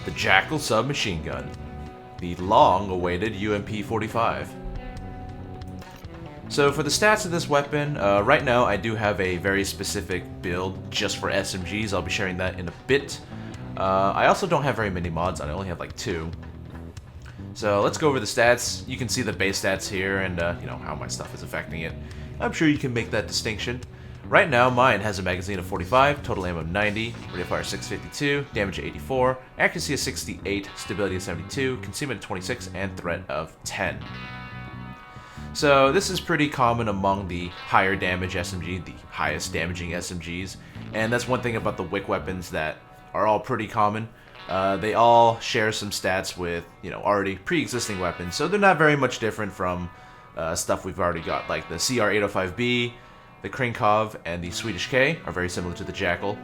the Jackal submachine gun, the long-awaited UMP 45. So for the stats of this weapon, right now I do have a very specific build just for SMGs. I'll be sharing that in a bit. I also don't have very many mods on it. I only have like 2. So let's go over the stats. You can see the base stats here and you know, how my stuff is affecting it. I'm sure you can make that distinction. Right now, mine has a magazine of 45, total ammo of 90, rate of fire 652, damage of 84, accuracy of 68, stability of 72, concealment of 26, and threat of 10. So this is pretty common among the higher damage SMG, the highest damaging SMGs, and that's one thing about the WIC weapons that are all pretty common. They all share some stats with, you know, already pre-existing weapons, so they're not very much different from stuff we've already got, like the CR805B, the Krinkov, and the Swedish K are very similar to the Jackal.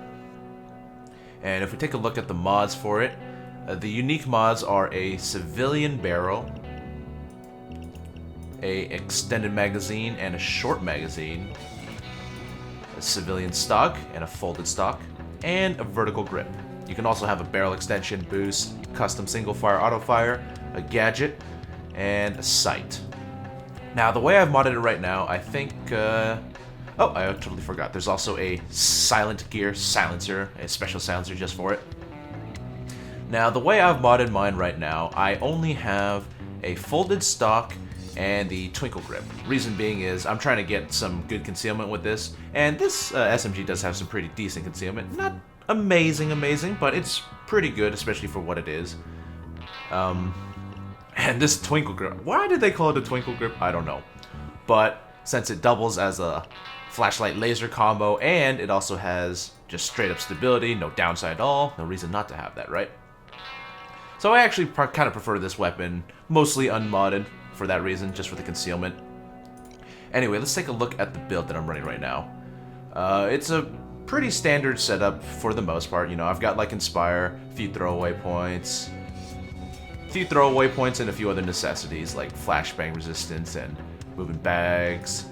And if we take a look at the mods for it, the unique mods are a civilian barrel, a extended magazine and a short magazine, a civilian stock and a folded stock, and a vertical grip. You can also have a barrel extension, boost, custom single fire auto fire, a gadget, and a sight. Now the way I've modded it right now, I think oh, I totally forgot. There's also a silent gear silencer, a special silencer just for it. Now, the way I've modded mine right now, I only have a folded stock and the twinkle grip. Reason being is I'm trying to get some good concealment with this, and this SMG does have some pretty decent concealment. Not amazing, but it's pretty good, especially for what it is. And this twinkle grip, why did they call it a twinkle grip? I don't know. But since it doubles as a flashlight laser combo, and it also has just straight up stability, no downside at all, no reason not to have that, right? So I actually kind of prefer this weapon, mostly unmodded for that reason, just for the concealment. Anyway, let's take a look at the build that I'm running right now. It's a pretty standard setup for the most part. You know, I've got like Inspire, a few throwaway points, and a few other necessities like flashbang resistance and moving bags.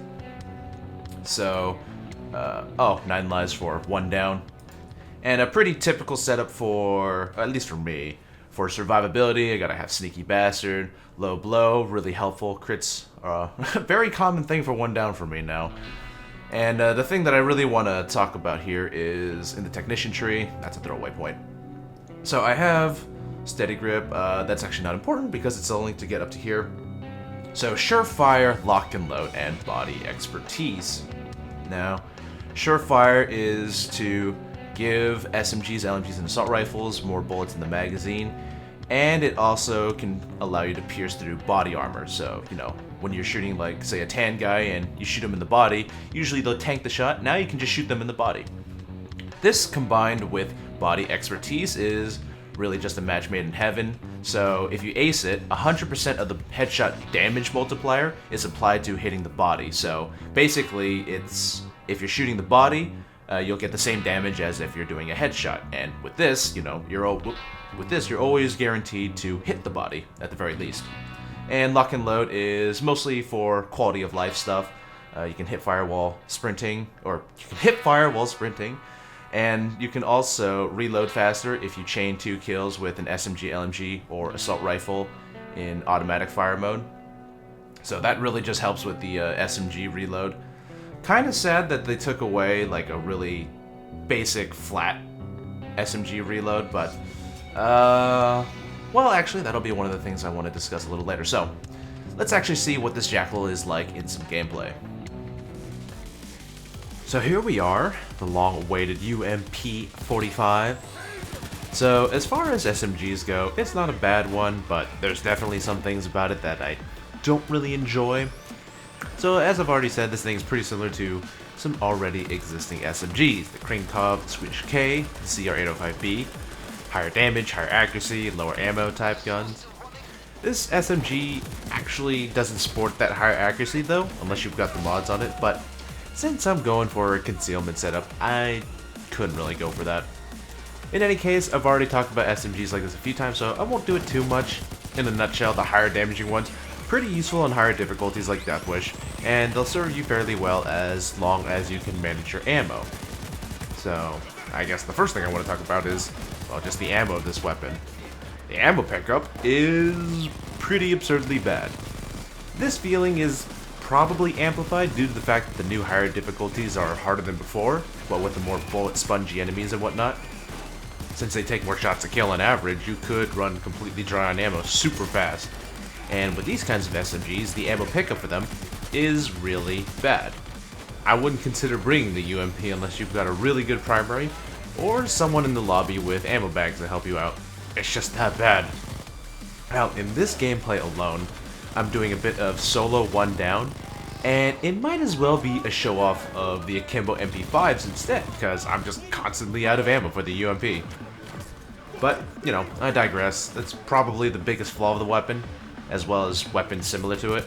So, 9 lives for 1 down. And a pretty typical setup for, at least for me, for survivability. I gotta have Sneaky Bastard, Low Blow, really helpful. Crits are a very common thing for 1 down for me now. And the thing that I really want to talk about here is in the Technician tree. That's a throwaway point. So I have Steady Grip. That's actually not important because it's only to get up to here. So Surefire, Lock and Load, and Body Expertise. Now, Surefire is to give SMGs, LMGs, and assault rifles more bullets in the magazine, and it also can allow you to pierce through body armor. So, you know, when you're shooting, like, say, a tan guy and you shoot him in the body, usually they'll tank the shot. Now you can just shoot them in the body. This combined with Body Expertise is really just a match made in heaven. So if you ace it, 100% of the headshot damage multiplier is applied to hitting the body. So basically, it's if you're shooting the body, you'll get the same damage as if you're doing a headshot. And with this, you know, you're always guaranteed to hit the body at the very least. And Lock and Load is mostly for quality of life stuff. You can hit fire while sprinting, and you can also reload faster if you chain 2 kills with an SMG, LMG, or assault rifle in automatic fire mode. So that really just helps with the SMG reload. Kind of sad that they took away like a really basic flat SMG reload, but well, actually that'll be one of the things I want to discuss a little later. So let's actually see what this Jackal is like in some gameplay. So here we are, the long-awaited UMP 45. So as far as SMGs go, it's not a bad one, but there's definitely some things about it that I don't really enjoy. So as I've already said, this thing is pretty similar to some already existing SMGs. The Krinkov, the Swedish K, the CR805B, higher damage, higher accuracy, lower ammo type guns. This SMG actually doesn't sport that higher accuracy though, unless you've got the mods on it, but since I'm going for a concealment setup, I couldn't really go for that. In any case, I've already talked about SMGs like this a few times, so I won't do it too much. In a nutshell, the higher damaging ones, pretty useful on higher difficulties like Death Wish, and they'll serve you fairly well as long as you can manage your ammo. So, I guess the first thing I want to talk about is, well, just the ammo of this weapon. the ammo pickup is pretty absurdly bad. This feeling is probably amplified due to the fact that the new higher difficulties are harder than before, but with the more bullet spongy enemies and whatnot. Since they take more shots to kill on average, you could run completely dry on ammo super fast. And with these kinds of SMGs, the ammo pickup for them is really bad. I wouldn't consider bringing the UMP unless you've got a really good primary, or someone in the lobby with ammo bags to help you out. It's just that bad. Now, in this gameplay alone, I'm doing a bit of solo one down, and it might as well be a show off of the Akimbo MP5s instead, because I'm just constantly out of ammo for the UMP. But, you know, I digress. That's probably the biggest flaw of the weapon, as well as weapons similar to it.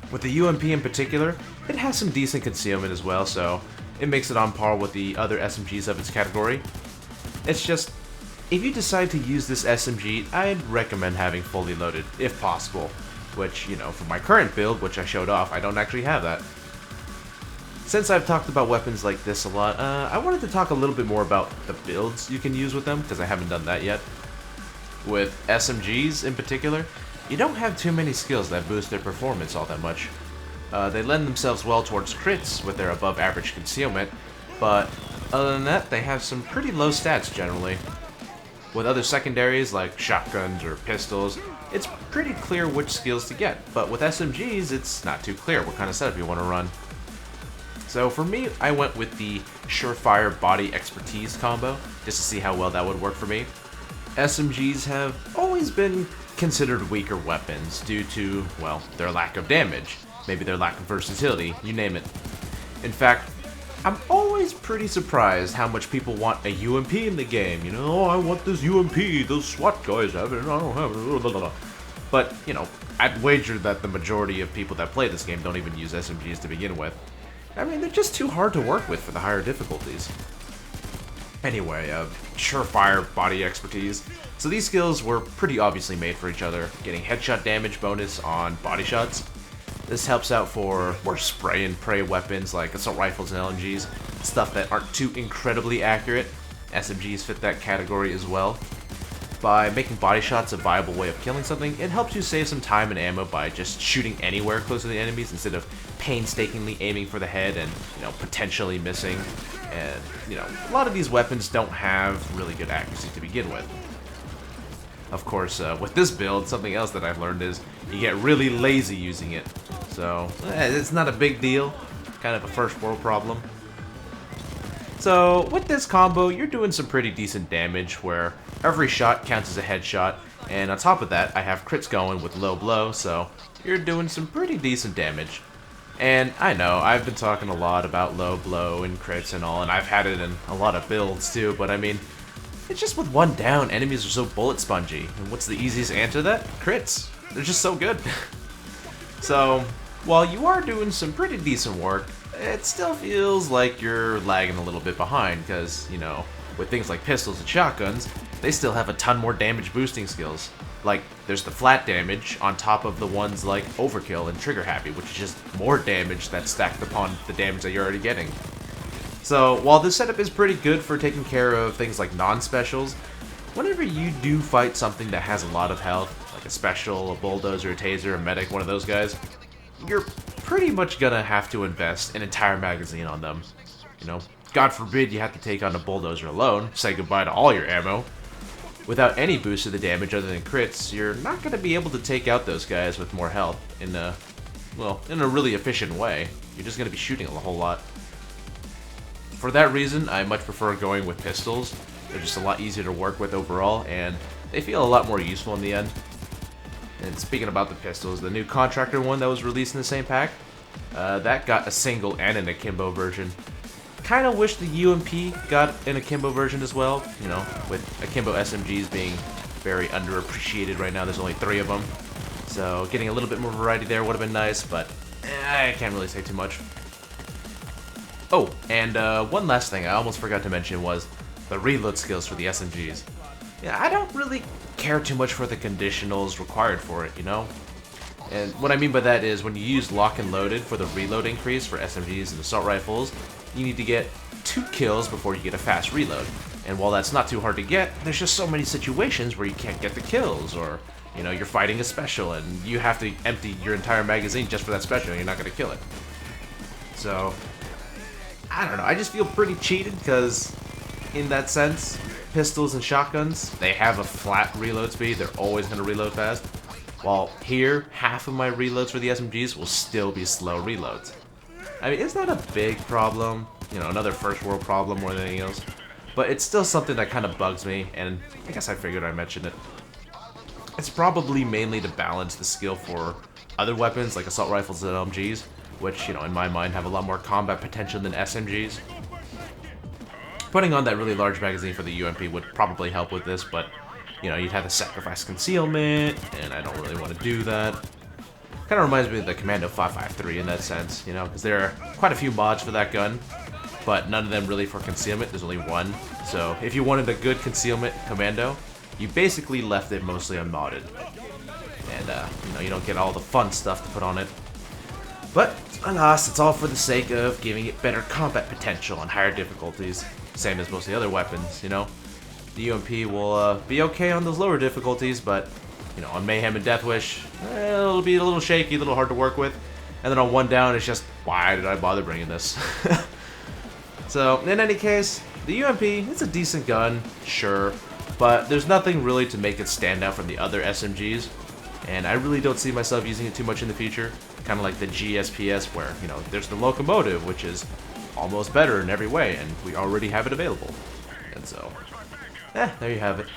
With the UMP in particular, it has some decent concealment as well, so it makes it on par with the other SMGs of its category. It's just, if you decide to use this SMG, I'd recommend having fully loaded, if possible. Which, you know, for my current build, which I showed off, I don't actually have that. Since I've talked about weapons like this a lot, I wanted to talk a little bit more about the builds you can use with them, because I haven't done that yet. With SMGs in particular, you don't have too many skills that boost their performance all that much. They lend themselves well towards crits with their above average concealment, but other than that, they have some pretty low stats generally. With other secondaries like shotguns or pistols, it's pretty clear which skills to get, but with SMGs, it's not too clear what kind of setup you want to run. So for me, I went with the Surefire Body Expertise combo, just to see how well that would work for me. SMGs have always been considered weaker weapons due to, well, their lack of damage, maybe their lack of versatility, you name it. In fact, I'm always pretty surprised how much people want a UMP in the game. You know, oh, I want this UMP, those SWAT guys have it, I don't have it, blah, blah, blah. But, you know, I'd wager that the majority of people that play this game don't even use SMGs to begin with. I mean, they're just too hard to work with for the higher difficulties. Anyway, Surefire Body Expertise. So these skills were pretty obviously made for each other, getting headshot damage bonus on body shots. This helps out for more spray and pray weapons like assault rifles and LMGs, stuff that aren't too incredibly accurate. SMGs fit that category as well. By making body shots a viable way of killing something, it helps you save some time and ammo by just shooting anywhere close to the enemies instead of painstakingly aiming for the head and, you know, potentially missing. And, you know, a lot of these weapons don't have really good accuracy to begin with. Of course, with this build, something else that I've learned is you get really lazy using it. So, it's not a big deal. Kind of a first world problem. So, with this combo, you're doing some pretty decent damage where every shot counts as a headshot, and on top of that, I have crits going with low blow, so you're doing some pretty decent damage. And I know, I've been talking a lot about low blow and crits and all, and I've had it in a lot of builds too, but I mean, it's just with one down, enemies are so bullet spongy, and what's the easiest answer to that? Crits. They're just so good. So, while you are doing some pretty decent work, it still feels like you're lagging a little bit behind, because, you know, with things like pistols and shotguns, they still have a ton more damage boosting skills. Like, there's the flat damage on top of the ones like Overkill and Trigger Happy, which is just more damage that's stacked upon the damage that you're already getting. So, while this setup is pretty good for taking care of things like non-specials, whenever you do fight something that has a lot of health, like a special, a bulldozer, a taser, a medic, one of those guys, you're pretty much gonna have to invest an entire magazine on them. You know, God forbid you have to take on a bulldozer alone, say goodbye to all your ammo. Without any boost to the damage other than crits, you're not gonna be able to take out those guys with more health in a really efficient way. You're just gonna be shooting a whole lot. For that reason, I much prefer going with pistols. They're just a lot easier to work with overall, and they feel a lot more useful in the end. And speaking about the pistols, the new Contractor one that was released in the same pack, that got a single and an akimbo version. Kinda wish the UMP got an akimbo version as well, you know, with akimbo SMGs being very underappreciated right now. There's only 3 of them. So getting a little bit more variety there would have been nice, but I can't really say too much. Oh, and one last thing I almost forgot to mention was the reload skills for the SMGs. Yeah, I don't really care too much for the conditionals required for it, you know? And what I mean by that is when you use lock and loaded for the reload increase for SMGs and assault rifles, you need to get 2 kills before you get a fast reload. And while that's not too hard to get, there's just so many situations where you can't get the kills, or, you know, you're fighting a special and you have to empty your entire magazine just for that special and you're not going to kill it. So, I don't know, I just feel pretty cheated because, in that sense, pistols and shotguns, they have a flat reload speed, they're always going to reload fast. While here, half of my reloads for the SMGs will still be slow reloads. I mean, it's not a big problem, you know, another first world problem more than anything else. But it's still something that kind of bugs me, and I guess I figured I mentioned it. It's probably mainly to balance the skill for other weapons like assault rifles and LMGs, which, you know, in my mind have a lot more combat potential than SMGs. Putting on that really large magazine for the UMP would probably help with this, but, you know, you'd have to sacrifice concealment, and I don't really want to do that. Kind of reminds me of the Commando 553 in that sense, you know, because there are quite a few mods for that gun, but none of them really for concealment. There's only one. So if you wanted a good concealment commando, you basically left it mostly unmodded. And, you know, you don't get all the fun stuff to put on it. But, alas, it's all for the sake of giving it better combat potential on higher difficulties. Same as most of the other weapons, you know. The UMP will be okay on those lower difficulties, but, you know, on Mayhem and Deathwish, it'll be a little shaky, a little hard to work with. And then on One Down, it's just, why did I bother bringing this? So, in any case, the UMP, it's a decent gun, sure, but there's nothing really to make it stand out from the other SMGs, and I really don't see myself using it too much in the future, kind of like the GSPS where, you know, there's the Locomotive, which is almost better in every way, and we already have it available. And so, there you have it.